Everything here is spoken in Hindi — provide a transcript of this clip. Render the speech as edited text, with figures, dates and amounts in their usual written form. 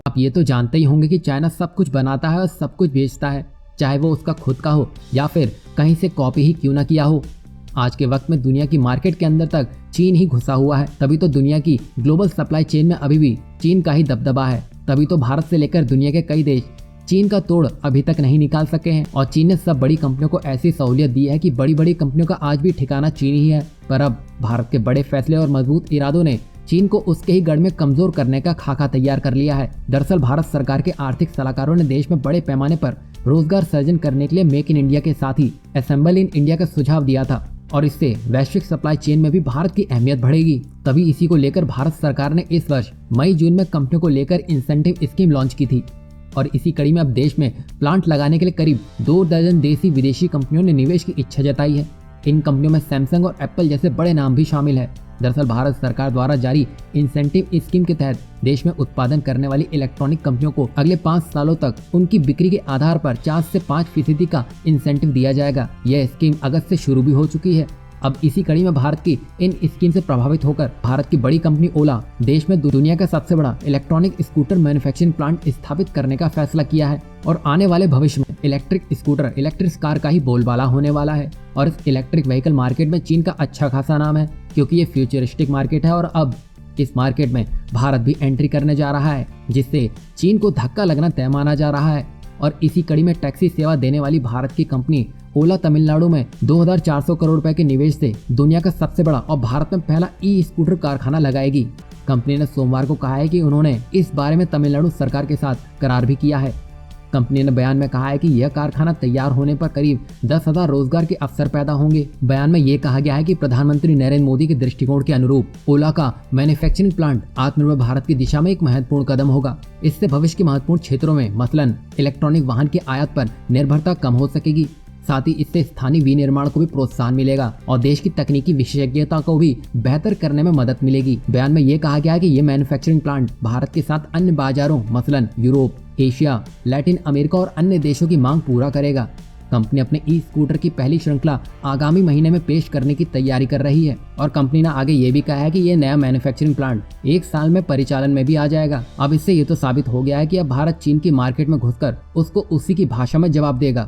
आप ये तो जानते ही होंगे कि चाइना सब कुछ बनाता है और सब कुछ बेचता है, चाहे वो उसका खुद का हो या फिर कहीं से कॉपी ही क्यों ना किया हो। आज के वक्त में दुनिया की मार्केट के अंदर तक चीन ही घुसा हुआ है, तभी तो दुनिया की ग्लोबल सप्लाई चेन में अभी भी चीन का ही दबदबा है। तभी तो भारत से लेकर दुनिया के कई देश चीन का तोड़ अभी तक नहीं निकाल सके हैं। और चीन ने सब बड़ी कंपनियों को ऐसी सहूलियत दी है कि बड़ी बड़ी कंपनियों का आज भी ठिकाना चीन ही है। पर अब भारत के बड़े फैसले और मजबूत इरादों ने चीन को उसके ही गढ़ में कमजोर करने का खाका तैयार कर लिया है। दरअसल भारत सरकार के आर्थिक सलाहकारों ने देश में बड़े पैमाने पर रोजगार सृजन करने के लिए मेक इन इंडिया के साथ ही असेंबल इन इंडिया का सुझाव दिया था, और इससे वैश्विक सप्लाई चेन में भी भारत की अहमियत बढ़ेगी। तभी इसी को लेकर भारत सरकार ने इस वर्ष मई जून में कंपनियों को लेकर इंसेंटिव स्कीम लॉन्च की थी। और इसी कड़ी में अब देश में प्लांट लगाने के लिए करीब 2 दर्जन देसी विदेशी कंपनियों ने निवेश की इच्छा जताई है। इन कंपनियों में सैमसंग और एप्पल जैसे बड़े नाम भी शामिल है। दरअसल भारत सरकार द्वारा जारी इंसेंटिव स्कीम के तहत देश में उत्पादन करने वाली इलेक्ट्रॉनिक कंपनियों को अगले 5 सालों तक उनकी बिक्री के आधार पर 4 से 5% का इंसेंटिव दिया जाएगा। यह स्कीम अगस्त से शुरू भी हो चुकी है। अब इसी कड़ी में भारत की इन स्कीम से प्रभावित होकर भारत की बड़ी कंपनी ओला देश में दुनिया का सबसे बड़ा इलेक्ट्रॉनिक स्कूटर मैन्युफैक्चरिंग प्लांट स्थापित करने का फैसला किया है। और आने वाले भविष्य में इलेक्ट्रिक स्कूटर, इलेक्ट्रिक कार का ही बोलबाला होने वाला है। और इस इलेक्ट्रिक व्हीकल मार्केट में चीन का अच्छा खासा नाम है, क्योंकि ये फ्यूचरिस्टिक मार्केट है। और अब इस मार्केट में भारत भी एंट्री करने जा रहा है, जिससे चीन को धक्का लगना तय माना जा रहा है। और इसी कड़ी में टैक्सी सेवा देने वाली भारत की कंपनी ओला तमिलनाडु में 2400 करोड़ रुपए के निवेश से दुनिया का सबसे बड़ा और भारत में पहला ई स्कूटर कारखाना लगाएगी। कंपनी ने सोमवार को कहा है कि उन्होंने इस बारे में तमिलनाडु सरकार के साथ करार भी किया है। कंपनी ने बयान में कहा है कि यह कारखाना तैयार होने पर करीब 10,000 रोजगार के अवसर पैदा होंगे। बयान में ये कहा गया है कि प्रधानमंत्री नरेंद्र मोदी के दृष्टिकोण के अनुरूप ओला का मैन्युफैक्चरिंग प्लांट आत्मनिर्भर भारत की दिशा में एक महत्वपूर्ण कदम होगा। इससे भविष्य के महत्वपूर्ण क्षेत्रों में मसलन इलेक्ट्रॉनिक वाहन की आयात पर निर्भरता कम हो सकेगी। साथ ही इससे स्थानीय विनिर्माण को भी प्रोत्साहन मिलेगा और देश की तकनीकी विशेषज्ञता को भी बेहतर करने में मदद मिलेगी। बयान में ये कहा गया है कि ये मैन्युफैक्चरिंग प्लांट भारत के साथ अन्य बाजारों मसलन यूरोप, एशिया, लैटिन अमेरिका और अन्य देशों की मांग पूरा करेगा। कंपनी अपने ई स्कूटर की पहली श्रृंखला आगामी महीने में पेश करने की तैयारी कर रही है। और कंपनी ने आगे ये भी कहा है कि ये नया मैन्युफैक्चरिंग प्लांट 1 साल में परिचालन में भी आ जाएगा। अब इससे ये तो साबित हो गया है कि अब भारत चीन की मार्केट में घुसकर उसको उसी की भाषा में जवाब देगा।